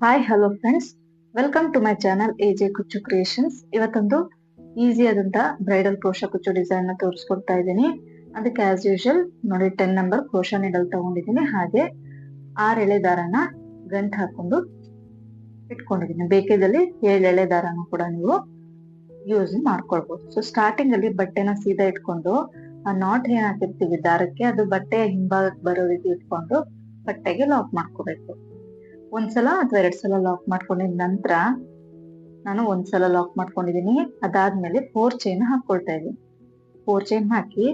Hi hello friends, welcome to my channel AJ ಕುಚ್ಚು creations. ಇವತ್ತೊಂದು easy ಆದಂತ bridal crochet ಕುಚ್ಚು ಡಿಸೈನ್ ನ ತೋರಿಸ್ಕೊಡ್ತಾ ಇದ್ದೀನಿ. ಅದಕ್ಕೆ ಆಸ್ ಯೂಶಲ್ ನೋಡಿ 10 ನಂಬರ್ ಕ್ರೋಶಾ ನೀಡಲ್ ತಗೊಂಡಿದ್ದೀನಿ. ಹಾಗೆ 6 ಎಳೆ ದಾರನ ಗಂಟು ಹಾಕೊಂಡು ಇಟ್ಕೊಂಡಿದ್ದೀನಿ. ಬೇಕಿದ್ದಲ್ಲಿ 7 ಎಳೆ ದಾರನ ಕೂಡ ನೀವು ಯೂಸ್ ಮಾಡ್ಕೊಳ್ಬಹುದು. ಸೊ ಸ್ಟಾರ್ಟಿಂಗ್ ಅಲ್ಲಿ ಬಟ್ಟೆನ ಸೀದಾ ಇಟ್ಕೊಂಡು ಆ ನಾಟ್ ಏನ್ ಹಾಕಿರ್ತೀವಿ ದಾರಕ್ಕೆ, ಅದು ಬಟ್ಟೆಯ ಹಿಂಭಾಗಕ್ಕೆ ಬರೋ ರೀತಿ ಇಟ್ಕೊಂಡು ಬಟ್ಟೆಗೆ ಲಾಕ್ ಮಾಡ್ಕೋಬೇಕು. ಒಂದ್ಸಲ ಅಥವಾ 2 ಸಲ ಲಾಕ್ ಮಾಡ್ಕೊಂಡಿದ ನಂತರ ನಾನು ಒಂದ್ಸಲ ಲಾಕ್ ಮಾಡ್ಕೊಂಡಿದೀನಿ. ಅದಾದ್ಮೇಲೆ 4 ಚೈನ್ ಹಾಕೊಳ್ತಾ ಇದೀನಿ. 4 ಚೈನ್ ಹಾಕಿ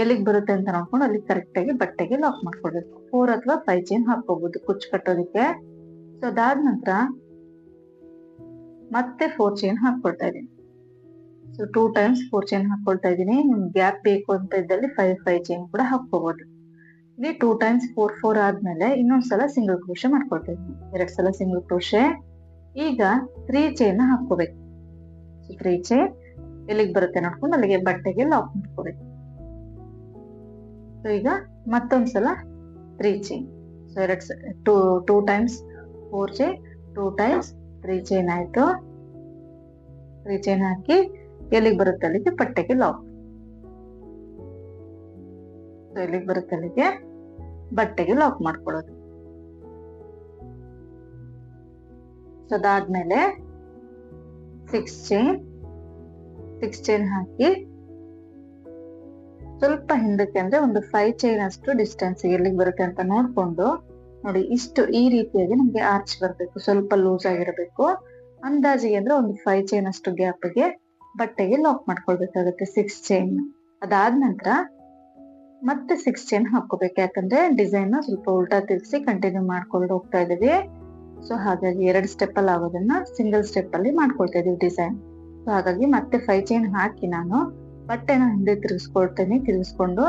ಎಲ್ಲಿಗೆ ಬರುತ್ತೆ ಅಂತ ನೋಡ್ಕೊಂಡು ಅಲ್ಲಿ ಕರೆಕ್ಟ್ ಆಗಿ ಬಟ್ಟೆಗೆ ಲಾಕ್ ಮಾಡ್ಕೊಳ್ಬೇಕು. 4 ಅಥವಾ 5 ಚೈನ್ ಹಾಕೋಬಹುದು ಕುಚ್ಚು ಕಟ್ಟೋದಿಕ್ಕೆ. ಸೊ ಅದಾದ ನಂತರ ಮತ್ತೆ 4 ಚೈನ್ ಹಾಕೊಳ್ತಾ ಇದೀನಿ. ಸೊ 2 ಟೈಮ್ಸ್ 4 ಚೈನ್ ಹಾಕೊಳ್ತಾ ಇದೀನಿ. ನಿಮ್ಗೆ ಗ್ಯಾಪ್ ಬೇಕು ಅಂತ ಇದ್ದಲ್ಲಿ 5 ಚೈನ್ ಕೂಡ ಹಾಕೋಬಹುದು. ಇಲ್ಲಿ 2 ಟೈಮ್ಸ್ 4 ಆದ್ಮೇಲೆ ಇನ್ನೊಂದ್ಸಲ ಸಿಂಗಲ್ ಕ್ರೋಶೆ ಮಾಡ್ಕೊಳ್ತಾ ಇದ್ದೀನಿ. 2 ಸಲ ಸಿಂಗಲ್ ಕ್ರೋಶೆ. ಈಗ 3 ಚೈನ್ ಹಾಕೋಬೇಕು. 3 ಚೈನ್ ಎಲ್ಲಿಗೆ ಬರುತ್ತೆ ನೋಡ್ಕೊಂಡು ಅಲ್ಲಿಗೆ ಬಟ್ಟೆಗೆ ಲಾಕ್ ಮಾಡ್ಕೋಬೇಕು. ಸೊ ಈಗ ಮತ್ತೊಂದ್ಸಲ 3 chain. So 2 times 4 chain, 2 times 3 chain ಆಯ್ತು. 3 ಚೈನ್ ಹಾಕಿ ಎಲ್ಲಿಗೆ ಬರುತ್ತೆ ಅಲ್ಲಿಗೆ ಬಟ್ಟೆಗೆ ಲಾಕ್. ಸೊ ಎಲ್ಲಿಗೆ ಬರುತ್ತೆ ಅಲ್ಲಿಗೆ ಬಟ್ಟೆಗೆ ಲಾಕ್ ಮಾಡ್ಕೊಳ್ಳೋದು. ಸೊ ಅದಾದ್ಮೇಲೆ 6 ಚೈನ್ ಹಾಕಿ ಸ್ವಲ್ಪ ಹಿಂದಕ್ಕೆ ಅಂದ್ರೆ ಒಂದು 5 ಚೈನ್ ಅಷ್ಟು ಡಿಸ್ಟೆನ್ಸ್ ಎಲ್ಲಿಗೆ ಬರುತ್ತೆ ಅಂತ ನೋಡ್ಕೊಂಡು ನೋಡಿ, ಇಷ್ಟು ಈ ರೀತಿಯಾಗಿ ನಮ್ಗೆ ಆರ್ಚ್ ಬರ್ಬೇಕು. ಸ್ವಲ್ಪ ಲೂಸ್ ಆಗಿರಬೇಕು. ಅಂದಾಜಿಗೆ ಅಂದ್ರೆ ಒಂದು 5 ಚೈನ್ ಅಷ್ಟು ಗ್ಯಾಪ್ಗೆ ಬಟ್ಟೆಗೆ ಲಾಕ್ ಮಾಡ್ಕೊಳ್ಬೇಕಾಗುತ್ತೆ 6 ಚೈನ್. ಅದಾದ ನಂತರ ಮತ್ತೆ 6 ಚೈನ್ ಹಾಕೋಬೇಕು. ಯಾಕಂದ್ರೆ ಡಿಸೈನ್ ಸ್ವಲ್ಪ ಉಲ್ಟಾ ತಿರ್ಗಿಸಿ ಕಂಟಿನ್ಯೂ ಮಾಡ್ಕೊಂಡು ಹೋಗ್ತಾ ಇದೀವಿ. ಸೊ ಹಾಗಾಗಿ 2 ಸ್ಟೆಪ್ ಅಲ್ಲಿ ಆಗೋದನ್ನ ಸಿಂಗಲ್ ಸ್ಟೆಪ್ ಅಲ್ಲಿ ಮಾಡ್ಕೊಳ್ತಾ ಇದೀವಿ ಡಿಸೈನ್. ಸೊ ಹಾಗಾಗಿ ಮತ್ತೆ 5 ಚೈನ್ ಹಾಕಿ ನಾನು ಬಟ್ಟೆನ ಹಿಂದೆ ತಿರ್ಗಿಸ್ಕೊಂಡು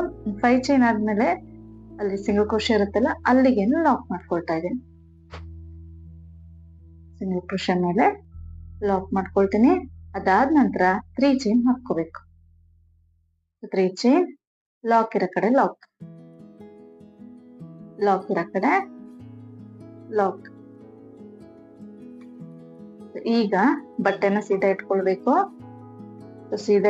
5 ಚೈನ್ ಆದ್ಮೇಲೆ ಅಲ್ಲಿ ಸಿಂಗಲ್ ಕ್ರೋಶೆ ಇರುತ್ತಲ್ಲ ಅಲ್ಲಿಗೆ ಲಾಕ್ ಮಾಡ್ಕೊಳ್ತಾ ಇದ್ದೀನಿ. ಸಿಂಗಲ್ ಕ್ರೋಶೆ ಮೇಲೆ ಲಾಕ್ ಮಾಡ್ಕೊಳ್ತೀನಿ. ಅದಾದ ನಂತರ 3 ಚೈನ್ ಹಾಕೋಬೇಕು. 3 ಚೈನ್ ಲಾಕ್ ಇರೋ ಕಡೆ ಲಾಕ್ ಇರೋ ಕಡೆ ಲಾಕ್. ಈಗ ಬಟ್ಟೆನ ಸೀದಾ ಇಟ್ಕೊಳ್ಬೇಕು. ಸೀದಾ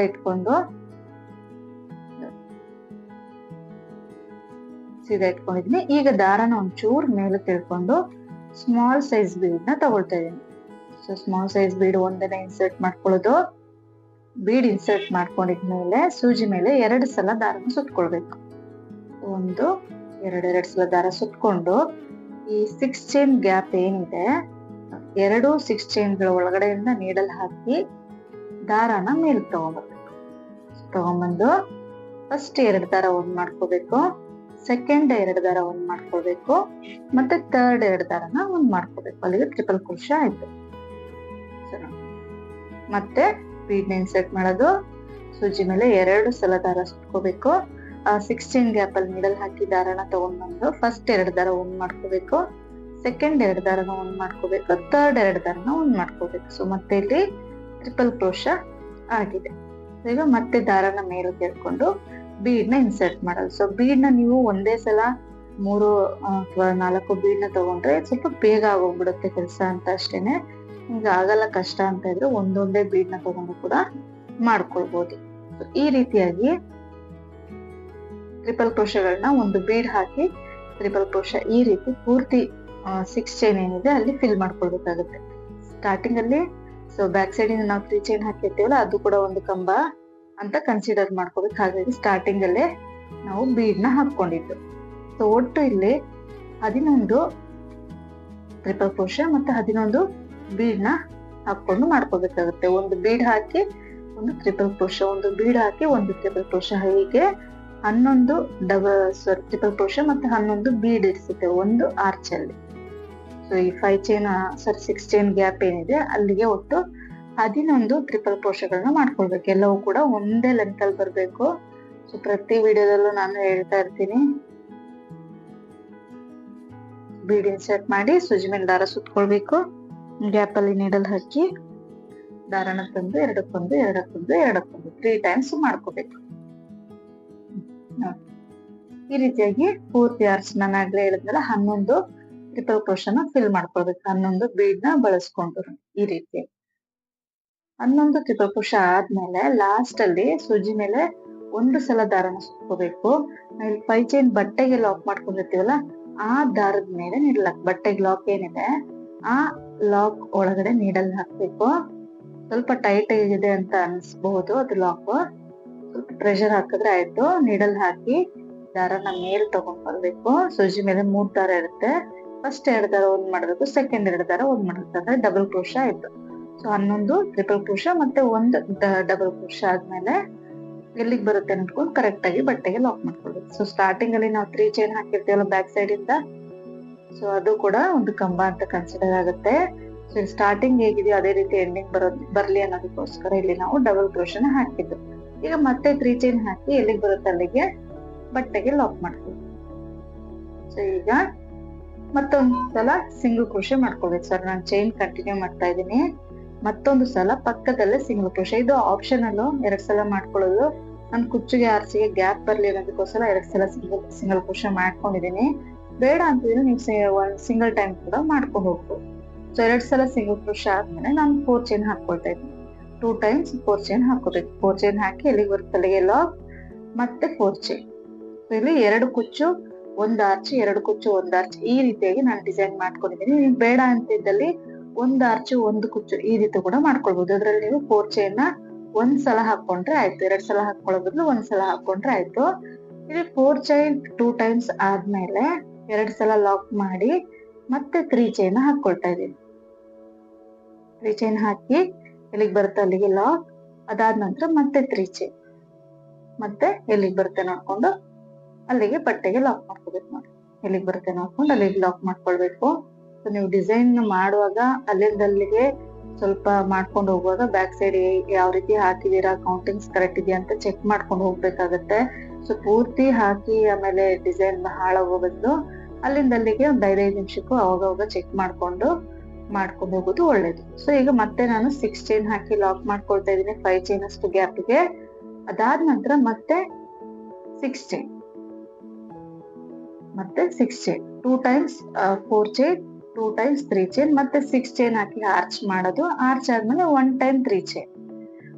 ಇಟ್ಕೊಂಡಿದೀನಿ. ಈಗ ದಾರನ ಒಂಚೂರ್ ಮೇಲೆ ತಿಳ್ಕೊಂಡು ಸ್ಮಾಲ್ ಸೈಜ್ ಬೀಡ್ ನ ತಗೊಳ್ತಾ ಇದೀನಿ. ಸೊ ಸ್ಮಾಲ್ ಸೈಜ್ ಬೀಡ್ ಒಂದನ್ನ ಇನ್ಸರ್ಟ್ ಮಾಡ್ಕೊಳ್ಳೋದು. ಬೀಡ್ ಇನ್ಸರ್ಟ್ ಮಾಡ್ಕೊಂಡಿದ್ಮೇಲೆ ಸೂಜಿ ಮೇಲೆ 2 ಸಲ ದಾರನ ಸುತ್ಕೊಳ್ಬೇಕು. 1 2 ಸಲ ದಾರ ಸುತ್ಕೊಂಡು ಈ 6 ಚೈನ್ ಗ್ಯಾಪ್ ಏನಿದೆ 2 6 ಚೈನ್ಗಳ ಒಳಗಡೆಯಿಂದ ನೀಡಲ್ ಹಾಕಿ ದಾರನ ಮೇಲೆ ತಗೊಂಡ್ಬಂದು ಫಸ್ಟ್ 2 ದಾರ ಒಂದ್ ಮಾಡ್ಕೋಬೇಕು, ಸೆಕೆಂಡ್ 2 ದಾರ ಒಂದ್ ಮಾಡ್ಕೋಬೇಕು, ಮತ್ತೆ ಥರ್ಡ್ 2 ದಾರನ ಒಂದ್ ಮಾಡ್ಕೋಬೇಕು. ಅಲ್ಲಿಗೆ ಟ್ರಿಪಲ್ ಕ್ರೋಶೆ ಆಯ್ತು. ಮತ್ತೆ ಬೀಡ್ ಇನ್ಸರ್ಟ್ ಮಾಡೋದು. ಸೂಜಿ ಮೇಲೆ 2 ಸಲ ದಾರ ಸುತ್ಕೋಬೇಕು. ಆ 6 ಚೈನ್ ಗ್ಯಾಪ್ ಅಲ್ಲಿ ನೀಡಲ್ ಹಾಕಿ ದಾರನ ತಗೊಂಡ್ಬಂದು ಫಸ್ಟ್ 2 ದಾರ ಒಂದ್ ಮಾಡ್ಕೋಬೇಕು, ಸೆಕೆಂಡ್ 2 ದಾರನ ಒಂದ್ ಮಾಡ್ಕೋಬೇಕು, ಥರ್ಡ್ 2 ದಾರನ ಒಂದ್ ಮಾಡ್ಕೋಬೇಕು. ಸೊ ಮತ್ತೆ ಇಲ್ಲಿ ಟ್ರಿಪಲ್ ಕ್ರೋಶೆ ಆಗಿದೆ. ಈಗ ಮತ್ತೆ ದಾರನ ಮೇಲೆ ಕೇಳ್ಕೊಂಡು ಬೀಡ್ ನ ಇನ್ಸರ್ಟ್ ಮಾಡೋದು. ಸೊ ಬೀಡ್ ನ ನೀವು ಒಂದೇ ಸಲ 3 ಅಥವಾ 4 ಬೀಡ್ ನ ತಗೊಂಡ್ರೆ ಸ್ವಲ್ಪ ಬೇಗ ಆಗೋಗ್ಬಿಡುತ್ತೆ ಕೆಲಸ ಅಂತ ಅಷ್ಟೇನೆ. ಹಿಂಗ ಆಗಲ್ಲ ಕಷ್ಟ ಅಂತ ಇದ್ರೆ ಒಂದೊಂದೇ ಬೀಡ್ ನ ತಗೊಂಡು ಕೂಡ ಮಾಡ್ಕೊಳ್ಬಹುದು. ಈ ರೀತಿಯಾಗಿ ಟ್ರಿಪಲ್ ಕ್ರೋಶೆಗಳನ್ನ ಒಂದು ಬೀಡ್ ಹಾಕಿ ಟ್ರಿಪಲ್ ಕ್ರೋಶೆ ಈ ರೀತಿ ಪೂರ್ತಿ 6 ಚೈನ್ ಏನಿದೆ ಅಲ್ಲಿ ಫಿಲ್ ಮಾಡ್ಕೊಳ್ಬೇಕಾಗುತ್ತೆ ಸ್ಟಾರ್ಟಿಂಗ್ ಅಲ್ಲಿ. ಸೊ ಬ್ಯಾಕ್ ಸೈಡ್ ಇಂದ ನಾವು 3 ಚೈನ್ ಹಾಕಿರ್ತೀವಲ್ಲ ಅದು ಕೂಡ ಒಂದು ಕಂಬ ಅಂತ ಕನ್ಸಿಡರ್ ಮಾಡ್ಕೋಬೇಕು. ಹಾಗಾಗಿ ಸ್ಟಾರ್ಟಿಂಗ್ ಅಲ್ಲೇ ನಾವು ಬೀಡ್ ನ ಹಾಕೊಂಡಿದ್ದು. ಸೊ ಒಟ್ಟು ಇಲ್ಲಿ 11 ಟ್ರಿಪಲ್ ಕ್ರೋಶೆ ಮತ್ತೆ 11 ಬೀಡ್ ನ ಹಾಕೊಂಡು ಮಾಡ್ಕೋಬೇಕಾಗುತ್ತೆ. ಒಂದು ಬೀಡ್ ಹಾಕಿ ಒಂದು ಟ್ರಿಪಲ್ ಕ್ರೋಶೆ, ಒಂದು ಬೀಡ್ ಹಾಕಿ ಒಂದು ಟ್ರಿಪಲ್ ಕ್ರೋಶೆ, ಹೀಗೆ 11 ಟ್ರಿಪಲ್ ಕ್ರೋಶೆ ಮತ್ತೆ 11 ಬೀಡ್ ಇರಿಸುತ್ತೆ ಒಂದು ಆರ್ಚ್ ಅಲ್ಲಿ. ಸೊ ಈ 6 ಚೈನ್ ಗ್ಯಾಪ್ ಏನಿದೆ ಅಲ್ಲಿಗೆ ಒಟ್ಟು 11 ಟ್ರಿಪಲ್ ಕ್ರೋಶೆಗಳನ್ನ ಮಾಡ್ಕೊಳ್ಬೇಕು. ಎಲ್ಲವೂ ಕೂಡ ಒಂದೇ ಲೆಂತ್ ಅಲ್ಲಿ ಬರ್ಬೇಕು. ಸೊ ಪ್ರತಿ ವಿಡಿಯೋದಲ್ಲೂ ನಾನು ಹೇಳ್ತಾ ಇರ್ತೀನಿ, ಬೀಡ್ ಇನ್ಸರ್ಟ್ ಮಾಡಿ ಸೂಜಿ ಮೇಲೆ ದಾರ ಸುತ್ಕೊಳ್ಬೇಕು, ಗ್ಯಾಪ್ ಅಲ್ಲಿ ನೀಡಲ್ ಹಾಕಿ ದಾರನ ತಂದು 2 3 ಟೈಮ್ಸ್ ಮಾಡ್ಕೋಬೇಕು. ಈ ರೀತಿಯಾಗಿ ಪೂರ್ತಿ ಆರ್ಚ್ ನಾನು ಆಗ್ಲೇ ಹೇಳಿದ್ನಲ್ಲ 11 ಟ್ರಿಪಲ್ ಕ್ರೋಶನ ಫಿಲ್ ಮಾಡ್ಕೊಳ್ಬೇಕು 11 ಬೀಡ್ ನ ಬಳಸ್ಕೊಂಡು ಈ ರೀತಿ 11 ಟ್ರಿಪಲ್ ಕ್ರೋಶ ಆದ್ಮೇಲೆ ಲಾಸ್ಟ್ ಅಲ್ಲಿ ಸೂಜಿ ಮೇಲೆ ಒಂದು ಸಲ ದಾರನ ಸುತ್ಕೋಬೇಕು. ಇಲ್ಲಿ 5 ಚೈನ್ ಬಟ್ಟೆಗೆ ಲಾಕ್ ಮಾಡ್ಕೊಂಡಿರ್ತೀವಲ್ಲ ಆ ದಾರದ ಮೇಲೆ ನೀಡಲ್ ಬಟ್ಟೆಗೆ ಲಾಕ್ ಏನಿದೆ ಆ ಲಾಕ್ ಒಳಗಡೆ ನೀಡಲ್ ಹಾಕ್ಬೇಕು. ಸ್ವಲ್ಪ ಟೈಟ್ ಆಗಿದೆ ಅಂತ ಅನ್ಸ್ಬಹುದು ಅದು ಲಾಕ್, ಸ್ವಲ್ಪ ಪ್ರೆಷರ್ ಹಾಕಿದ್ರೆ ಆಯ್ತು. ನೀಡಲ್ ಹಾಕಿ ದಾರನ ಮೇಲ್ ತಗೊಂಡ್ ಬರ್ಬೇಕು. ಸೂಜಿ ಮೇಲೆ 3 ದಾರ ಇರುತ್ತೆ. ಫಸ್ಟ್ 2 ದಾರ ಒಂದ್ ಮಾಡ್ಬೇಕು, ಸೆಕೆಂಡ್ 2 ದಾರ ಒಂದ್ ಮಾಡ್ಬೇಕು, ಅಂದ್ರೆ ಡಬಲ್ ಕ್ರೋಶ ಆಯ್ತು. ಸೊ 11 ಟ್ರಿಪಲ್ ಕ್ರೋಶ ಮತ್ತೆ ಒಂದು ಡಬಲ್ ಕ್ರೋಶ ಆದ್ಮೇಲೆ ಎಲ್ಲಿಗೆ ಬರುತ್ತೆ ಅನ್ಕೊಂಡು ಕರೆಕ್ಟ್ ಆಗಿ ಬಟ್ಟೆಗೆ ಲಾಕ್ ಮಾಡ್ಕೊಳ್ಬೇಕು. ಸೊ ಸ್ಟಾರ್ಟಿಂಗ್ ಅಲ್ಲಿ ನಾವು 3 ಚೈನ್ ಹಾಕಿರ್ತೀವಲ್ಲ ಬ್ಯಾಕ್ ಸೈಡ್ ಇಂದ, ಸೊ ಅದು ಕೂಡ ಒಂದು ಕಂಬ ಅಂತ ಕನ್ಸಿಡರ್ ಆಗುತ್ತೆ. ಸೊ ಸ್ಟಾರ್ಟಿಂಗ್ ಹೇಗಿದೆಯೋ ಅದೇ ರೀತಿ ಎಂಡಿಂಗ್ ಬರ್ಲಿ ಅನ್ನೋದಕ್ಕೋಸ್ಕರ ಇಲ್ಲಿ ನಾವು ಡಬಲ್ ಕ್ರೋಶನ ಹಾಕಿದ್ದು. ಈಗ ಮತ್ತೆ 3 ಚೈನ್ ಹಾಕಿ ಎಲ್ಲಿಗೆ ಬರುತ್ತೆ ಅಲ್ಲಿಗೆ ಬಟ್ಟೆಗೆ ಲಾಕ್ ಮಾಡ್ತೀವಿ. ಸೊ ಈಗ ಮತ್ತೊಂದು ಸಲ ಸಿಂಗಲ್ ಕ್ರೋಶೆ ಮಾಡ್ಕೊಳ್ಬೇಕು. ಸರ್ ನಾನು ಚೈನ್ ಕಂಟಿನ್ಯೂ ಮಾಡ್ತಾ ಇದ್ದೀನಿ. ಮತ್ತೊಂದು ಸಲ ಪಕ್ಕದಲ್ಲೇ ಸಿಂಗಲ್ ಕ್ರೋಶೆ, ಇದು ಆಪ್ಷನಲ್ 2 ಸಲ ಮಾಡ್ಕೊಳ್ಳೋದು. ನಾನು ಕುಚ್ಚಿಗೆ ಆರ್ಚಿಗೆ ಗ್ಯಾಪ್ ಬರ್ಲಿ ಅನ್ನೋದಕ್ಕೋಸ್ಕರ 2 ಸಲ ಸಿಂಗಲ್ ಕ್ರೋಶೆ ಮಾಡ್ಕೊಂಡಿದ್ದೀನಿ. ಬೇಡ ಅಂತಿದ್ರೆ ನೀವು ಸಿಂಗಲ್ ಟೈಮ್ ಕೂಡ ಮಾಡ್ಕೊಂಡು ಹೋಗ್ಬೋದು. ಸೊ 2 ಸಲ ಸಿಂಗಲ್ ಕ್ರೋಶೆ ಆದ್ಮೇಲೆ ನಾನು 4 ಚೈನ್ ಹಾಕೊಳ್ತಾ ಇದ್ದೀನಿ. 2 ಟೈಮ್ಸ್ 4 ಚೈನ್ ಹಾಕೋಬೇಕು. 4 ಚೈನ್ ಹಾಕಿ ಎಲ್ಲಿಗೆ ಬರುತ್ತೆ ಅಲ್ಲಿಗೆ ಲಾಕ್ ಮತ್ತೆ 4 ಚೈನ್. ಇಲ್ಲಿ 2 ಕುಚ್ಚು 1 ಆರ್ಚ್ 2 ಕುಚ್ಚು 1 ಆರ್ಚ್ ಈ ರೀತಿಯಾಗಿ ನಾನು ಡಿಸೈನ್ ಮಾಡ್ಕೊಂಡಿದ್ದೀನಿ. ನೀವು ಬೇಡ ಅಂತಿದ್ದಲ್ಲಿ 1 ಆರ್ಚ್ 1 ಕುಚ್ಚು ಈ ರೀತಿ ಕೂಡ ಮಾಡ್ಕೊಳ್ಬಹುದು. ಅದ್ರಲ್ಲಿ ನೀವು 4 ಚೈನ್ ನ 1 ಸಲ ಹಾಕೊಂಡ್ರೆ ಆಯ್ತು, 2 ಸಲ ಹಾಕೊಳ್ಳೋ ಬದಲು 1 ಸಲ ಹಾಕೊಂಡ್ರೆ ಆಯ್ತು. ಇಲ್ಲಿ 4 ಚೈನ್ 2 ಟೈಮ್ಸ್ ಆದ್ಮೇಲೆ 2 ಸಲ ಲಾಕ್ ಮಾಡಿ ಮತ್ತೆ 3 ಚೈನ್ ಹಾಕೊಳ್ತಾ ಇದ್ದೀನಿ. 3 ಚೈನ್ ಹಾಕಿ ಎಲ್ಲಿಗೆ ಬರುತ್ತೆ ಅಲ್ಲಿಗೆ ಲಾಕ್. ಅದಾದ ನಂತರ ಮತ್ತೆ 3 ಚೈನ್, ಮತ್ತೆ ಎಲ್ಲಿಗೆ ಬರುತ್ತೆ ನೋಡ್ಕೊಂಡು ಅಲ್ಲಿಗೆ ಬಟ್ಟೆಗೆ ಲಾಕ್ ಮಾಡ್ಕೋಬೇಕು. ನೋಡಿ ಎಲ್ಲಿಗೆ ಬರುತ್ತೆ ನೋಡ್ಕೊಂಡು ಅಲ್ಲಿಗೆ ಲಾಕ್ ಮಾಡ್ಕೊಳ್ಬೇಕು. ಸೊ ನೀವು ಡಿಸೈನ್ ಮಾಡುವಾಗ ಅಲ್ಲಿಂದ ಅಲ್ಲಿಗೆ ಸ್ವಲ್ಪ ಮಾಡ್ಕೊಂಡು ಹೋಗುವಾಗ ಬ್ಯಾಕ್ ಸೈಡ್ ಯಾವ ರೀತಿ ಹಾಕಿದೀರಾ, ಕೌಂಟಿಂಗ್ಸ್ ಕರೆಕ್ಟ್ ಇದೆಯಾ ಅಂತ ಚೆಕ್ ಮಾಡ್ಕೊಂಡು ಹೋಗ್ಬೇಕಾಗತ್ತೆ. ಸೊ ಪೂರ್ತಿ ಹಾಕಿ ಆಮೇಲೆ ಡಿಸೈನ್ ಹಾಳಾಗೋ ಬದಲು ಅಲ್ಲಿಂದ ಅಲ್ಲಿಗೆ ಒಂದು 5 ನಿಮಿಷಕ್ಕೂ ಅವಾಗ ಚೆಕ್ ಮಾಡ್ಕೊಂಡು ಹೋಗೋದು ಒಳ್ಳೇದು. ಸೊ ಈಗ ಮತ್ತೆ ನಾನು 6 ಚೈನ್ ಹಾಕಿ ಲಾಕ್ ಮಾಡ್ಕೊಳ್ತಾ ಇದ್ದೀನಿ 5 ಚೈನ್ ಅಷ್ಟು ಗ್ಯಾಪ್ಗೆ. ಅದಾದ ನಂತರ ಮತ್ತೆ 6 ಚೈನ್, ಮತ್ತೆ 6 chain 2 times 4 chain 2 times 3 chain ಮತ್ತೆ 6 ಚೈನ್ ಹಾಕಿ ಆರ್ಚ್ ಮಾಡೋದು. ಆರ್ಚ್ ಆದ್ಮೇಲೆ 1 ಟೈಮ್ 3 ಚೈನ್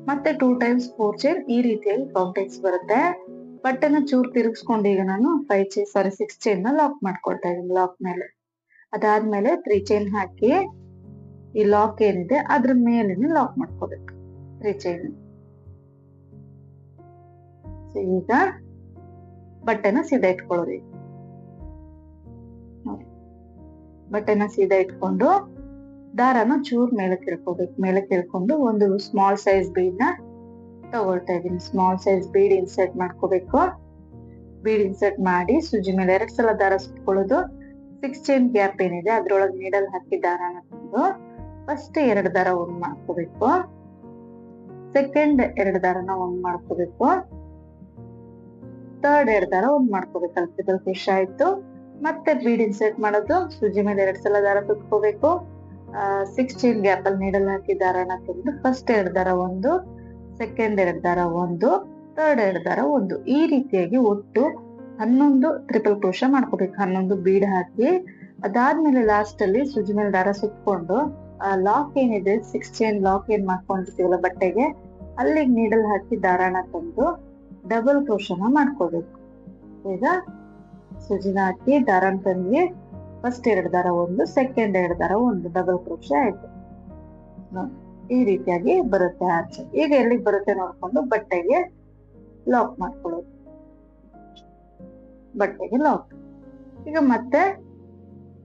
ಮತ್ತೆ 2 ಟೈಮ್ಸ್ 4 ಚೈನ್ ಈ ರೀತಿಯಾಗಿ ಕೌಂಟಿಂಗ್ಸ್ ಬರುತ್ತೆ. ಬಟ್ಟೆನ ಚೂರ್ ತಿರುಗಿಸ್ಕೊಂಡು ಈಗ ನಾನು 6 ಚೈನ್ ನ ಲಾಕ್ ಮಾಡ್ಕೊಳ್ತಾ ಇದ್ದೀನಿ ಲಾಕ್ ಮೇಲೆ. ಅದಾದ್ಮೇಲೆ 3 ಚೈನ್ ಹಾಕಿ ಈ ಲಾಕ್ ಏನಿದೆ ಅದ್ರ ಮೇಲೇನೆ ಲಾಕ್ ಮಾಡ್ಕೋಬೇಕು 3 ಚೈನ್. ಈಗ ಬಟ್ಟೆನ ಸೀದಾ ಇಟ್ಕೊಳ್ಳೋದು. ಬಟ್ಟೆನ ಸೀದಾ ಇಟ್ಕೊಂಡು ದಾರನ ಚೂರ್ ಮೇಲೆ ತಿಳ್ಕೊಬೇಕು. ಮೇಲೆ ತಿಳ್ಕೊಂಡು ಒಂದು ಸ್ಮಾಲ್ ಸೈಜ್ ಬೀಡ್ ನ ತಗೊಳ್ತಾ ಇದೀನಿ. ಸ್ಮಾಲ್ ಸೈಜ್ ಬೀಡ್ ಇನ್ಸರ್ಟ್ ಮಾಡ್ಕೋಬೇಕು. ಬೀಡ್ ಇನ್ಸರ್ಟ್ ಮಾಡಿ ಸೂಜಿ ಮೇಲೆ 2 ಸಲ ದಾರ ಸುತ್ಕೊಳ್ಳೋದು. 6 ಚೈನ್ ಗ್ಯಾಪ್ ಏನಿದೆ ಅದ್ರೊಳಗೆ ನೀಡಲ್ ಹಾಕಿ ದಾರನ ತಂದು ಫಸ್ಟ್ 2 ದಾರ ಒಂದ್ ಮಾಡ್ಕೋಬೇಕು, ಸೆಕೆಂಡ್ 2 ದಾರನ ಒಂದ್ ಮಾಡ್ಕೋಬೇಕು, ಥರ್ಡ್ 2 ದಾರ ಒಂದ್ ಮಾಡ್ಕೋಬೇಕು. ಟ್ರಿಪಲ್ ಕ್ರೋಶೆ ಆಯ್ತು. ಮತ್ತೆ ಬೀಡ್ ಇನ್ಸರ್ಟ್ ಮಾಡೋದು, ಸೂಜಿ ಮೇಲೆ 2 ಸಲ ದಾರ ಸುತ್ಕೋಬೇಕು. 6 ಚೈನ್ ಗ್ಯಾಪ್ ಅಲ್ಲಿ ನೀಡಲ್ ಹಾಕಿ ದಾರನ ತೆಗೆದು ಫಸ್ಟ್ 2 ದಾರ ಒಂದು, ಸೆಕೆಂಡ್ 2 ದಾರ ಒಂದು, ಥರ್ಡ್ 2 ದಾರ ಒಂದು ಈ ರೀತಿಯಾಗಿ ಒಟ್ಟು 11 ಟ್ರಿಪಲ್ ಕ್ರೋಶೆ ಮಾಡ್ಕೋಬೇಕು. 11 ಬೀಡ್ ಹಾಕಿ ಅದಾದ್ಮೇಲೆ ಲಾಸ್ಟ್ ಅಲ್ಲಿ ಸೂಜಿ ಮೇಲೆ ದಾರ ಸುತ್ಕೊಂಡು ಲಾಕ್ ಏನಿದೆ 6 ಚೈನ್ ಲಾಕ್ ಏನ್ ಮಾಡ್ಕೊಂಡಿರ್ತೀವಲ್ಲ ಬಟ್ಟೆಗೆ ಅಲ್ಲಿಗೆ ನೀಡಲ್ ಹಾಕಿ ದಾರಾನ ತಂದು ಡಬಲ್ ಕ್ರೋಶನ ಮಾಡ್ಕೋಬೇಕು. ಈಗ ಸೂಜಿನ ಹಾಕಿ ದಾರನ ತಂದ್ವಿ, ಫಸ್ಟ್ 2 ದಾರ ಒಂದು, ಸೆಕೆಂಡ್ 2 ದಾರ ಒಂದು, ಡಬಲ್ ಕ್ರೋಶೆ ಆಯ್ತು. ಈ ರೀತಿಯಾಗಿ ಬರುತ್ತೆ ಆರ್ಚ್. ಈಗ ಎಲ್ಲಿಗೆ ಬರುತ್ತೆ ನೋಡ್ಕೊಂಡು ಬಟ್ಟೆಗೆ ಲಾಕ್ ಮಾಡ್ಕೊಳ್ಳೋದು. ಬಟ್ಟೆಗೆ ಲಾಕ್. ಈಗ ಮತ್ತೆ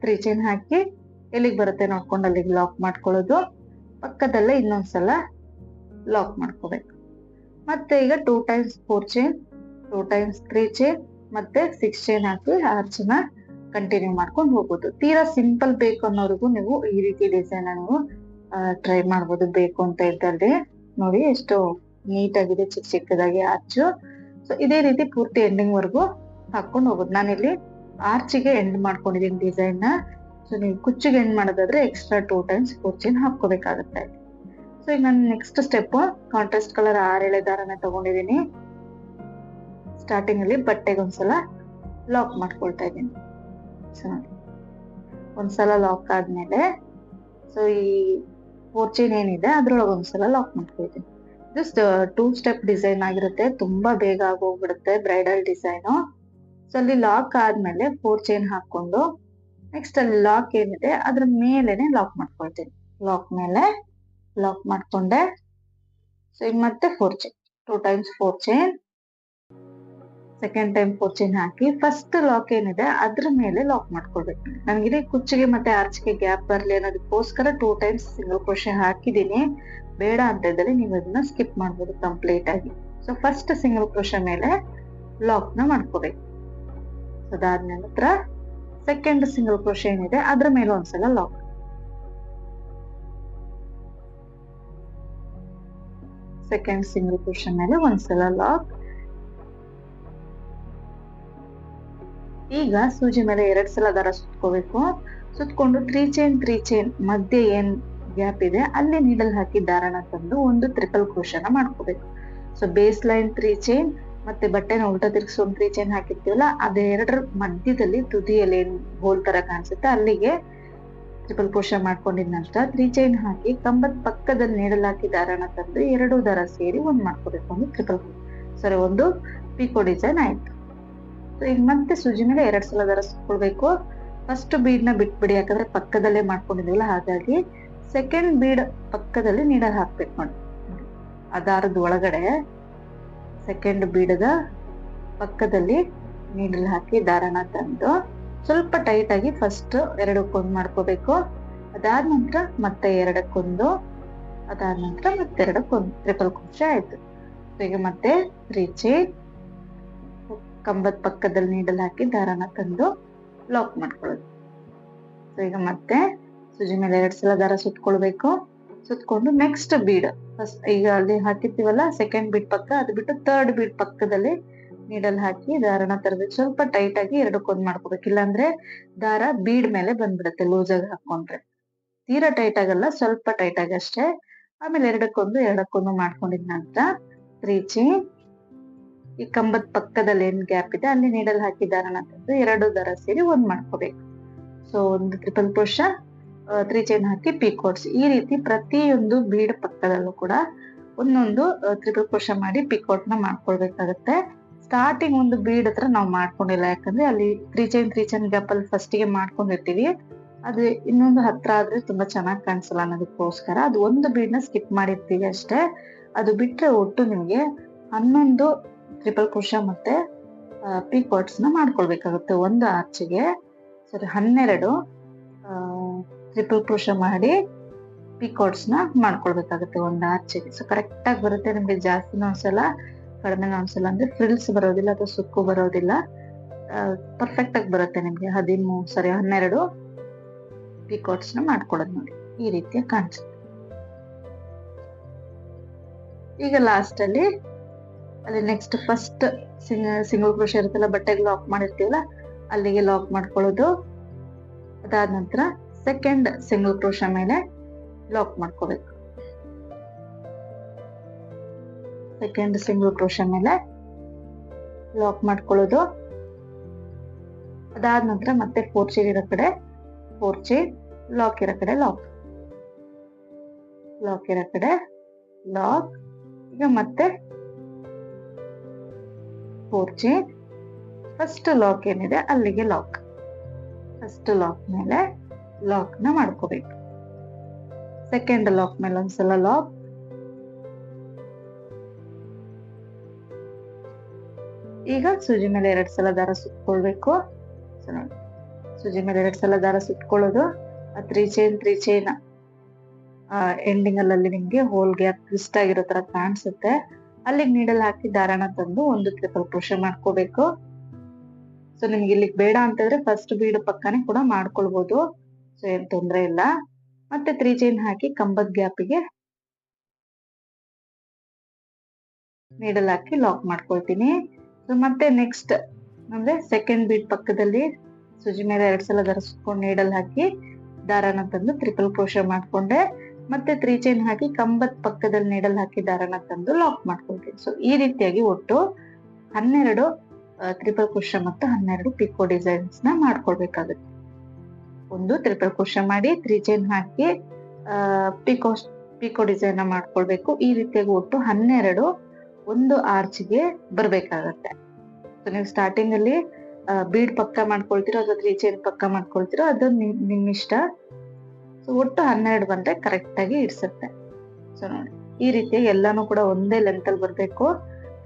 3 ಚೈನ್ ಹಾಕಿ ಎಲ್ಲಿಗೆ ಬರುತ್ತೆ ನೋಡ್ಕೊಂಡು ಅಲ್ಲಿಗೆ ಲಾಕ್ ಮಾಡ್ಕೊಳ್ಳೋದು. ಪಕ್ಕದಲ್ಲೇ ಇನ್ನೊಂದ್ಸಲ ಲಾಕ್ ಮಾಡ್ಕೋಬೇಕು. ಮತ್ತೆ ಈಗ 2 ಟೈಮ್ಸ್ 4 ಚೈನ್ 2 ಟೈಮ್ಸ್ 3 ಚೈನ್ ಮತ್ತೆ 6 ಚೈನ್ ಹಾಕಿ ಆರ್ಚನ್ನ ಕಂಟಿನ್ಯೂ ಮಾಡ್ಕೊಂಡು ಹೋಗೋದು. ತೀರಾ ಸಿಂಪಲ್ ಬೇಕು ಅನ್ನೋರಿಗೂ ನೀವು ಈ ರೀತಿ ಡಿಸೈನ್ ನೀವು ಟ್ರೈ ಮಾಡ್ಬೋದು. ಬೇಕು ಅಂತ ಇದ್ದಲ್ಲಿ ನೋಡಿ ಎಷ್ಟು ನೀಟ್ ಆಗಿದೆ ಚಿಕ್ಕದಾಗಿ ಆರ್ಚು. ಸೊ ಇದೇ ರೀತಿ ಪೂರ್ತಿ ಎಂಡಿಂಗ್ ವರ್ಗು ಹಾಕೊಂಡು ಹೋಗೋದು. ನಾನಿಲ್ಲಿ ಆರ್ಚಿಗೆ ಎಂಡ್ ಮಾಡ್ಕೊಂಡಿದ್ದೀನಿ ಡಿಸೈನ್ ನ. ಸೊ ನೀವು ಕುಚ್ಚಿಗೆ ಎಂಡ್ ಮಾಡೋದಾದ್ರೆ ಎಕ್ಸ್ಟ್ರಾ 2 ಟೈಮ್ಸ್ 4 ಚೈನ್ ಹಾಕೋಬೇಕಾಗುತ್ತೆ. ಸೊ ಈಗ ನಾನು ನೆಕ್ಸ್ಟ್ ಸ್ಟೆಪ್ ಕಾಂಟ್ರಾಸ್ಟ್ ಕಲರ್ 6 ಎಳೆ ದಾರನ ತಗೊಂಡಿದ್ದೀನಿ. ಸ್ಟಾರ್ಟಿಂಗ್ ಅಲ್ಲಿ ಬಟ್ಟೆಗೆ ಒಂದ್ಸಲ ಲಾಕ್ ಮಾಡ್ಕೊಳ್ತಾ ಇದ್ದೀನಿ. ಸೊ ಒಂದ್ಸಲ ಲಾಕ್ ಆದ್ಮೇಲೆ ಸೊ ಈ 4 ಚೈನ್ ಏನಿದೆ ಅದ್ರೊಳಗೆ ಒಂದ್ಸಲ ಲಾಕ್ ಮಾಡ್ಕೊಳ್ತೀನಿ. ಜಸ್ಟ್ 2 ಸ್ಟೆಪ್ ಡಿಸೈನ್ ಆಗಿರುತ್ತೆ, ತುಂಬಾ ಬೇಗ ಆಗೋಗ್ಬಿಡುತ್ತೆ ಬ್ರೈಡಲ್ ಡಿಸೈನು. ಸೊ ಅಲ್ಲಿ ಲಾಕ್ ಆದ್ಮೇಲೆ 4 ಚೈನ್ ಹಾಕೊಂಡು ನೆಕ್ಸ್ಟ್ ಅಲ್ಲಿ ಲಾಕ್ ಏನಿದೆ ಅದ್ರ ಮೇಲೆನೆ ಲಾಕ್ ಮಾಡ್ಕೊಳ್ತೀನಿ. ಲಾಕ್ ಮೇಲೆ ಲಾಕ್ ಮಾಡ್ಕೊಂಡೆ. ಸೊ ಈಗ ಮತ್ತೆ 4 chain, 2 times 4 chain, second time 4 chain ಹಾಕಿ ಫಸ್ಟ್ ಲಾಕ್ ಏನಿದೆ ಅದ್ರ ಮೇಲೆ ಲಾಕ್ ಮಾಡ್ಕೊಳ್ಬೇಕು. ನನ್ಗಿದೆ ಕುಚ್ಚಿಗೆ ಮತ್ತೆ ಆರ್ಚ್ಗೆ ಗ್ಯಾಪ್ ಬರ್ಲಿ ಅನ್ನೋದಕ್ಕೋಸ್ಕರ 2 ಟೈಮ್ಸ್ ಸಿಂಗಲ್ ಕ್ರೋಶೆ ಹಾಕಿದೀನಿ. ಬೇಡ ಅಂತ ಇದ್ದಲ್ಲಿ ನೀವು ಅದನ್ನ ಸ್ಕಿಪ್ ಮಾಡ್ಬೋದು ಕಂಪ್ಲೀಟ್ ಆಗಿ. ಸೊ ಫಸ್ಟ್ ಸಿಂಗಲ್ ಕ್ರೋಶೆ ಮೇಲೆ ಲಾಕ್ ನ ಮಾಡ್ಕೋಬೇಕು. ಅದಾದ್ಮೇಲೆ ನಂತರ ಸೆಕೆಂಡ್ ಸಿಂಗಲ್ ಕ್ರೋಶೆ ಏನಿದೆ ಅದ್ರ ಮೇಲೆ ಒಂದ್ಸಲ ಲಾಕ್, ಸೆಕೆಂಡ್ ಸಿಂಗಲ್ ಕ್ರೋಶೆ ಮೇಲೆ ಒಂದ್ಸಲ ಲಾಕ್. ಈಗ ಸೂಜಿ ಮೇಲೆ 2 ಸಲ ದಾರ ಸುತ್ಕೋಬೇಕು. ಸುತ್ಕೊಂಡು 3 ಚೈನ್ ಮಧ್ಯೆ ಏನ್ ಗ್ಯಾಪ್ ಇದೆ ಅಲ್ಲಿ ನೀಡಲ್ ಹಾಕಿ ದಾರನ ತಂದು ಒಂದು ಟ್ರಿಪಲ್ ಕ್ರೋಶನ ಮಾಡ್ಕೋಬೇಕು. ಸೊ ಬೇಸ್ ಲೈನ್ 3 ಚೈನ್ ಮತ್ತೆ ಬಟ್ಟೆನ ಉಲ್ಟಾ ತಿರ್ಗಿಸಿ ಒಂದು 3 ಚೈನ್ ಹಾಕಿರ್ತೀವಲ್ಲ ಅದೆರಡರ ಮಧ್ಯದಲ್ಲಿ ತುದಿಯಲ್ಲಿ ಏನ್ ಹೋಲ್ ತರ ಕಾಣಿಸುತ್ತೆ ಅಲ್ಲಿಗೆ ಟ್ರಿಪಲ್ ಕ್ರೋಶ ಮಾಡ್ಕೊಂಡಿದ ನಂತರ 3 ಚೈನ್ ಹಾಕಿ ಕಂಬದ ಪಕ್ಕದಲ್ಲಿ ನೀಡಲ್ ಹಾಕಿ ದಾರನ ತಂದು 2 ದಾರ ಸೇರಿ ಒಂದ್ ಮಾಡ್ಕೋಬೇಕು. ಒಂದು ಟ್ರಿಪಲ್ ಸರಿ ಒಂದು ಪಿಕೋ ಡಿಸೈನ್ ಆಯ್ತು. ಸೊ ಈಗ ಮತ್ತೆ ಸೂಜಿ ಮೇಲೆ 2 ಸಲ ದಾರ ಸುತ್ಕೊಳ್ಬೇಕು. ಫಸ್ಟ್ ಬೀಡ್ ನ ಬಿಟ್ಬಿಡಿ, ಯಾಕಂದ್ರೆ ಪಕ್ಕದಲ್ಲೇ ಮಾಡ್ಕೊಂಡಿದೀವಲ್ಲ, ಹಾಗಾಗಿ ಸೆಕೆಂಡ್ ಬೀಡ್ ಪಕ್ಕದಲ್ಲಿ ನೀಡಲ್ ಹಾಕ್ಬೇಕು ನೋಡಿ. ಆ ದಾರದ ಒಳಗಡೆ ಸೆಕೆಂಡ್ ಬೀಡದ ಪಕ್ಕದಲ್ಲಿ ನೀಡಲ್ ಹಾಕಿ ದಾರನ ತಂದು ಸ್ವಲ್ಪ ಟೈಟ್ ಆಗಿ ಫಸ್ಟ್ 2ಕ್ಕೊಂದು ಮಾಡ್ಕೋಬೇಕು. ಅದಾದ ನಂತರ ಮತ್ತೆ 2ಕ್ಕೊಂದು, ಅದಾದ ನಂತರ ಮತ್ತೆ 2ಕ್ಕೊಂದು ಟ್ರಿಪಲ್ ಕ್ರೋಶೆ ಆಯ್ತು. ಈಗ ಮತ್ತೆ 3 ಚೈನ್ ಕಂಬದ ಪಕ್ಕದಲ್ಲಿ ನೀಡಲ್ ಹಾಕಿ ದಾರನ ತಂದು ಲಾಕ್ ಮಾಡ್ಕೊಳ್ಳೋದು. ಸೊ ಈಗ ಮತ್ತೆ ಸೂಜಿ ಮೇಲೆ 2 ಸಲ ದಾರ ಸುತ್ಕೊಳ್ಬೇಕು. ಸುತ್ಕೊಂಡು ನೆಕ್ಸ್ಟ್ ಬೀಡ್ ಫಸ್ಟ್ ಈಗ ಅಲ್ಲಿ ಹಾಕಿರ್ತೀವಲ್ಲ ಸೆಕೆಂಡ್ ಬೀಡ್ ಪಕ್ಕ, ಅದು ಬಿಟ್ಟು ಥರ್ಡ್ ಬೀಡ್ ಪಕ್ಕದಲ್ಲಿ ನೀಡಲ್ ಹಾಕಿ ದಾರನ ತರಬೇಕು. ಸ್ವಲ್ಪ ಟೈಟ್ ಆಗಿ 2ಕ್ಕೊಂದು ಮಾಡ್ಕೋಬೇಕು, ಇಲ್ಲಾಂದ್ರೆ ದಾರ ಬೀಡ್ ಮೇಲೆ ಬಂದ್ಬಿಡುತ್ತೆ ಲೂಸ್ ಆಗಿ ಹಾಕೊಂಡ್ರೆ. ತೀರಾ ಟೈಟ್ ಆಗಲ್ಲ, ಸ್ವಲ್ಪ ಟೈಟ್ ಆಗಿ ಅಷ್ಟೇ. ಆಮೇಲೆ 2ಕ್ಕೊಂದು ಮಾಡ್ಕೊಂಡಿದ ನಂತರ 3 ಚೈನ್ ಈ ಕಂಬದ ಪಕ್ಕದಲ್ಲಿ ಏನ್ ಗ್ಯಾಪ್ ಇದೆ ಅಲ್ಲಿ ನೀಡಲ್ ಹಾಕಿ ದಾರನ ತಂದು 2 ದಾರ ಸೇರಿ ಒಂದ್ ಮಾಡ್ಕೋಬೇಕು. ಸೊ ಒಂದು ಟ್ರಿಪಲ್ ಕ್ರೋಶ, 3 ಚೈನ್ ಹಾಕಿ ಪಿಕೋಟ್ಸ್. ಈ ರೀತಿ ಪ್ರತಿಯೊಂದು ಬೀಡ್ ಪಕ್ಕದಲ್ಲೂ ಕೂಡ ಒಂದೊಂದು ಟ್ರಿಪಲ್ ಕ್ರೋಶ ಮಾಡಿ ಪಿಕೋಟ್ ನ ಮಾಡ್ಕೊಳ್ಬೇಕಾಗತ್ತೆ. ಸ್ಟಾರ್ಟಿಂಗ್ ಒಂದು ಬೀಡ್ ಹತ್ರ ನಾವು ಮಾಡ್ಕೊಂಡಿಲ್ಲ, ಯಾಕಂದ್ರೆ ಅಲ್ಲಿ 3 ಚೈನ್ ಗ್ಯಾಪ್ ಅಲ್ಲಿ ಫಸ್ಟ್ ಗೆ ಮಾಡ್ಕೊಂಡಿರ್ತೀವಿ. ಅದು ಇನ್ನೊಂದು ಹತ್ರ ಆದ್ರೆ ತುಂಬಾ ಚೆನ್ನಾಗಿ ಕಾಣಿಸಲ್ಲ ಅನ್ನೋದಕ್ಕೋಸ್ಕರ ಅದು ಒಂದು ಬೀಡ್ ನ ಸ್ಕಿಪ್ ಮಾಡಿರ್ತೀವಿ ಅಷ್ಟೇ. ಅದು ಬಿಟ್ರೆ ಒಟ್ಟು ನಿಮ್ಗೆ 11 ಟ್ರಿಪಲ್ ಕ್ರೋಶ ಮತ್ತೆ ಪಿಕೋಟ್ಸ್ ನ ಮಾಡ್ಕೊಳ್ಬೇಕಾಗುತ್ತೆ ಒಂದು ಆರ್ಚಿಗೆ. ಸರಿ 12 ಟ್ರಿಪಲ್ ಕ್ರೋಶ ಮಾಡಿ ಪಿಕೋಟ್ಸ್ ನ ಮಾಡ್ಕೊಳ್ಬೇಕಾಗುತ್ತೆ ಒಂದು ಆರ್ಚಿಗೆ. ಸೊ ಕರೆಕ್ಟ್ ಆಗಿ ಬರುತ್ತೆ ನಿಮ್ಗೆ. ಜಾಸ್ತಿನ ಒಂದ್ಸಲ ಕಡಿಮೆನ ಒಂದ್ಸಲ ಅಂದ್ರೆ ಫ್ರಿಲ್ಸ್ ಬರೋದಿಲ್ಲ ಅಥವಾ ಸುಕ್ಕು ಬರೋದಿಲ್ಲ, ಪರ್ಫೆಕ್ಟ್ ಆಗಿ ಬರುತ್ತೆ ನಿಮ್ಗೆ. 12 ಪಿಕೋಟ್ಸ್ ನ ಮಾಡ್ಕೊಳ್ಳೋದು ನೋಡಿ, ಈ ರೀತಿಯ ಕಾಣಿಸುತ್ತೆ. ಈಗ ಲಾಸ್ಟ್ ಅಲ್ಲಿ ನೆಕ್ಸ್ಟ್ ಫಸ್ಟ್ ಸಿಂಗಲ್ ಕ್ರೋಶ ಇರುತ್ತಲ್ಲ, ಬಟ್ಟೆಗೆ ಲಾಕ್ ಮಾಡಿರ್ತೀವಲ್ಲ ಅಲ್ಲಿಗೆ ಲಾಕ್ ಮಾಡ್ಕೊಳ್ಳೋದು. ಅದಾದ ನಂತರ ಸೆಕೆಂಡ್ ಸಿಂಗಲ್ ಕ್ರೋಶ ಮೇಲೆ ಲಾಕ್ ಮಾಡ್ಕೋಬೇಕು. ಸೆಕೆಂಡ್ ಸಿಂಗಲ್ ಕ್ರೋಶ ಮೇಲೆ ಲಾಕ್ ಮಾಡ್ಕೊಳ್ಳೋದು. ಅದಾದ ನಂತರ ಮತ್ತೆ 4 ಚೈನ್ ಇರೋ ಕಡೆ 4 ಚೈನ್, ಲಾಕ್ ಇರೋ ಕಡೆ ಲಾಕ್, ಲಾಕ್ ಇರೋ ಕಡೆ ಲಾಕ್. ಈಗ ಮತ್ತೆ 4 ಚೈನ್, ಫಸ್ಟ್ ಲಾಕ್ ಏನಿದೆ ಅಲ್ಲಿಗೆ ಲಾಕ್, ಫಸ್ಟ್ ಲಾಕ್ ಮೇಲೆ ಲಾಕ್ ನ ಮಾಡ್ಕೋಬೇಕು. ಸೆಕೆಂಡ್ ಲಾಕ್ ಮೇಲೆ ಒಂದ್ಸಲ ಲಾಕ್, ಈಗ ಸೂಜಿ ಮೇಲೆ 2 ಸಲ ದಾರ ಸುತ್ಕೊಳ್ಬೇಕು. ಸೂಜಿ ಮೇಲೆ 2 ಸಲ ದಾರ ಸುತ್ಕೊಳ್ಳೋದು. 3 ಚೈನ್ ಎಂಡಿಂಗ್ ಅಲ್ಲಿ ನಿಮ್ಗೆ ಹೋಲ್ ಗ್ಯಾಪ್ ಟ್ವಿಸ್ಟ್ ಆಗಿರೋ ತರ ಕಾಣಿಸುತ್ತೆ, ಅಲ್ಲಿಗೆ ನೀಡಲ್ ಹಾಕಿ ದಾರನ ತಂದು ಒಂದು ಟ್ರಿಪಲ್ ಕ್ರೋಶ ಮಾಡ್ಕೋಬೇಕು. ಸೊ ನಿಮ್ಗೆ ಇಲ್ಲಿಗೆ ಬೇಡ ಅಂತಂದ್ರೆ ಫಸ್ಟ್ ಬೀಡ್ ಪಕ್ಕನೆ ಕೂಡ ಮಾಡ್ಕೊಳ್ಬಹುದು, ಸೊ ಏನ್ ತೊಂದ್ರೆ ಇಲ್ಲ. ಮತ್ತೆ 3 ಚೈನ್ ಹಾಕಿ ಕಂಬದ ಗ್ಯಾಪಿಗೆ ನೀಡಲ್ ಹಾಕಿ ಲಾಕ್ ಮಾಡ್ಕೊಳ್ತೀನಿ. ಸೊ ಮತ್ತೆ ನೆಕ್ಸ್ಟ್ ಅಂದ್ರೆ ಸೆಕೆಂಡ್ ಬೀಡ್ ಪಕ್ಕದಲ್ಲಿ ಸೂಜಿ ಮೇಲೆ 2 ಸಲ ದಾರ ಸುತ್ಕೊಂಡು ನೀಡಲ್ ಹಾಕಿ ದಾರನ ತಂದು ಟ್ರಿಪಲ್ ಕ್ರೋಶ ಮಾಡ್ಕೊಂಡೆ. ಮತ್ತೆ 3 ಚೈನ್ ಹಾಕಿ ಕಂಬದ ಪಕ್ಕದಲ್ಲಿ ನೀಡಲ್ ಹಾಕಿ ದಾರನ ತಂದು ಲಾಕ್ ಮಾಡ್ಕೊಳ್ತೀನಿ. ಸೊ ಈ ರೀತಿಯಾಗಿ ಒಟ್ಟು 12 ಟ್ರಿಪಲ್ ಕ್ರೋಶ ಮತ್ತು 12 ಪಿಕೋ ಡಿಸೈನ್ಸ್ ನ ಮಾಡ್ಕೊಳ್ಬೇಕಾಗುತ್ತೆ. ಒಂದು ಟ್ರಿಪಲ್ ಕ್ರೋಶೆ ಮಾಡಿ 3 ಚೈನ್ ಹಾಕಿ ಪಿಕೋ ಡಿಸೈನ್ ಮಾಡ್ಕೊಳ್ಬೇಕು. ಈ ರೀತಿಯಾಗಿ ಒಟ್ಟು 12 ಒಂದು ಆರ್ಚ್ಗೆ ಬರ್ಬೇಕಾಗತ್ತೆ. ನೀವು ಸ್ಟಾರ್ಟಿಂಗ್ ಅಲ್ಲಿ ಬೀಡ್ ಪಕ್ಕ ಮಾಡ್ಕೊಳ್ತಿರೋ ಅಥವಾ 3 ಚೈನ್ ಪಕ್ಕ ಮಾಡ್ಕೊಳ್ತಿರೋ ಅದು ನಿಮ್ ಇಷ್ಟ. ಸೊ ಒಟ್ಟು 12 ಬಂದ್ರೆ ಕರೆಕ್ಟ್ ಆಗಿ ಇಡ್ಸತ್ತೆ. ಸೊ ನೋಡಿ ಈ ರೀತಿಯಾಗಿ ಎಲ್ಲಾನು ಕೂಡ ಒಂದೇ ಲೆಂತ್ ಅಲ್ಲಿ ಬರ್ಬೇಕು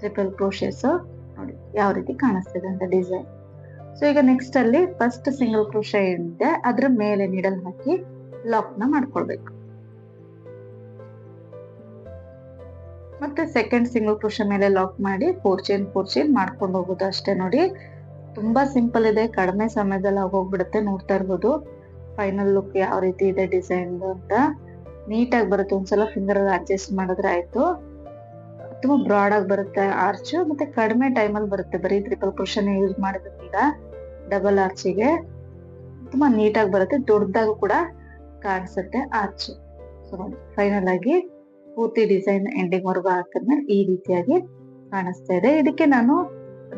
ಟ್ರಿಪಲ್ ಕ್ರೋಶೆಸ್. ನೋಡಿ ಯಾವ ರೀತಿ ಕಾಣಿಸ್ತಿದೆ ಅಂತ ಡಿಸೈನ್. ಸೊ ಈಗ ನೆಕ್ಸ್ಟ್ ಅಲ್ಲಿ ಫಸ್ಟ್ ಸಿಂಗಲ್ ಕ್ರೋಶೆ ಇದೆ, ಅದ್ರ ಮೇಲೆ ನೀಡಲ್ ಹಾಕಿ ಲಾಕ್ ನ ಮಾಡ್ಕೊಳ್ಬೇಕು. ಮತ್ತೆ ಸೆಕೆಂಡ್ ಸಿಂಗಲ್ ಕ್ರೋಶೆ ಮೇಲೆ ಲಾಕ್ ಮಾಡಿ 4 ಚೈನ್ ಮಾಡ್ಕೊಂಡು ಹೋಗೋದು ಅಷ್ಟೇ. ನೋಡಿ ತುಂಬಾ ಸಿಂಪಲ್ ಇದೆ, ಕಡಿಮೆ ಸಮಯದಲ್ಲಿ ಆಗೋಗ್ಬಿಡುತ್ತೆ. ನೋಡ್ತಾ ಇರ್ಬೋದು ಫೈನಲ್ ಲುಕ್ ಯಾವ ರೀತಿ ಇದೆ ಡಿಸೈನ್ ಅಂತ. ನೀಟಾಗಿ ಬರುತ್ತೆ, ಒಂದ್ಸಲ ಫಿಂಗರ್ ಅಡ್ಜಸ್ಟ್ ಮಾಡಿದ್ರೆ ಆಯ್ತು. ತುಂಬಾ ಬ್ರಾಡ್ ಆಗಿ ಬರುತ್ತೆ ಆರ್ಚ್, ಮತ್ತೆ ಕಡಿಮೆ ಟೈಮ್ ಅಲ್ಲಿ ಬರುತ್ತೆ. ಬರೀ ಟ್ರಿಪಲ್ ಕ್ರೋಶನ್ ಯೂಸ್ ಮಾಡಿದ್ರಿಂದ ಡಬಲ್ ಆರ್ಚಿಗೆ ತುಂಬಾ ನೀಟಾಗಿ ಬರುತ್ತೆ, ದೊಡ್ಡದಾಗೂ ಕೂಡ ಕಾಣಿಸುತ್ತೆ ಆರ್ಚ್. ಸೊ ನೋಡಿ ಫೈನಲ್ ಆಗಿ ಪೂರ್ತಿ ಡಿಸೈನ್ ಎಂಡಿಂಗ್ ವರ್ಗು ಹಾಕಿದ್ಮೇಲೆ ಈ ರೀತಿಯಾಗಿ ಕಾಣಿಸ್ತಾ ಇದೆ. ಇದಕ್ಕೆ ನಾನು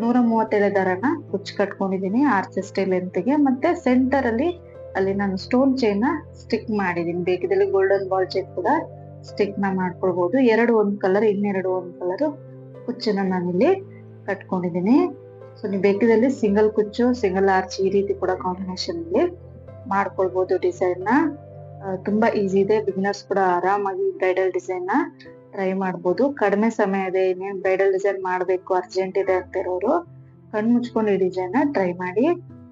137 ದಾರನ ಕುಚ್ಚು ಕಟ್ಕೊಂಡಿದೀನಿ ಆರ್ಚ್ ಸ್ಟೈಲ್ ಲೆಂತ್ಗೆ. ಮತ್ತೆ ಸೆಂಟರ್ ಅಲ್ಲಿ ನಾನು ಸ್ಟೋನ್ ಚೈನ್ ಸ್ಟಿಕ್ ಮಾಡಿದೀನಿ. ಬೇಕಿದಲ್ಲಿ ಗೋಲ್ಡನ್ ಬಾಲ್ ಚೈನ್ ಕೂಡ ಸ್ಟಿಕ್ ನ ಮಾಡ್ಕೊಳ್ಬಹುದು. 2 ಒಂದ್ ಕಲರ್, ಇನ್ನೆರಡು ಒಂದ್ ಕಲರ್ ಕುಚ್ಚನ್ನ ನಾನಿಲ್ಲಿ ಕಟ್ಕೊಂಡಿದೀನಿ. ಸೊ ನೀವು ಬೇಕಿದಲ್ಲಿ ಸಿಂಗಲ್ ಕುಚ್ಚು ಸಿಂಗಲ್ ಆರ್ಚ್ ಈ ರೀತಿ ಕೂಡ ಕಾಂಬಿನೇಷನ್ ಅಲ್ಲಿ ಮಾಡ್ಕೊಳ್ಬಹುದು ಡಿಸೈನ್ ನ. ತುಂಬಾ ಈಸಿ ಇದೆ, ಬಿಗಿನರ್ಸ್ ಕೂಡ ಆರಾಮಾಗಿ ಬ್ರೈಡಲ್ ಡಿಸೈನ್ ನ ಟ್ರೈ ಮಾಡ್ಬೋದು. ಕಡಿಮೆ ಸಮಯ ಇದೆ, ಇನ್ನೇನ್ ಬ್ರೈಡಲ್ ಡಿಸೈನ್ ಮಾಡ್ಬೇಕು ಅರ್ಜೆಂಟ್ ಇದೆ ಅಂತ ಇರೋರು ಕಣ್ ಮುಚ್ಕೊಂಡು ಈ ಡಿಸೈನ್ ನ ಟ್ರೈ ಮಾಡಿ.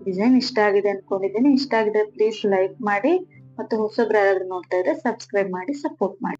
ಡಿಸೈನ್ ಇಷ್ಟ ಆಗಿದೆ ಅನ್ಕೊಂಡಿದ್ದೀನಿ. ಇಷ್ಟ ಆಗಿದೆ ಪ್ಲೀಸ್ ಲೈಕ್ ಮಾಡಿ, ಮತ್ತು ಹೊಸಬ್ರು ಯಾರಾದ್ರೂ ನೋಡ್ತಾ ಇದ್ರೆ ಸಬ್ಸ್ಕ್ರೈಬ್ ಮಾಡಿ ಸಪೋರ್ಟ್ ಮಾಡಿ.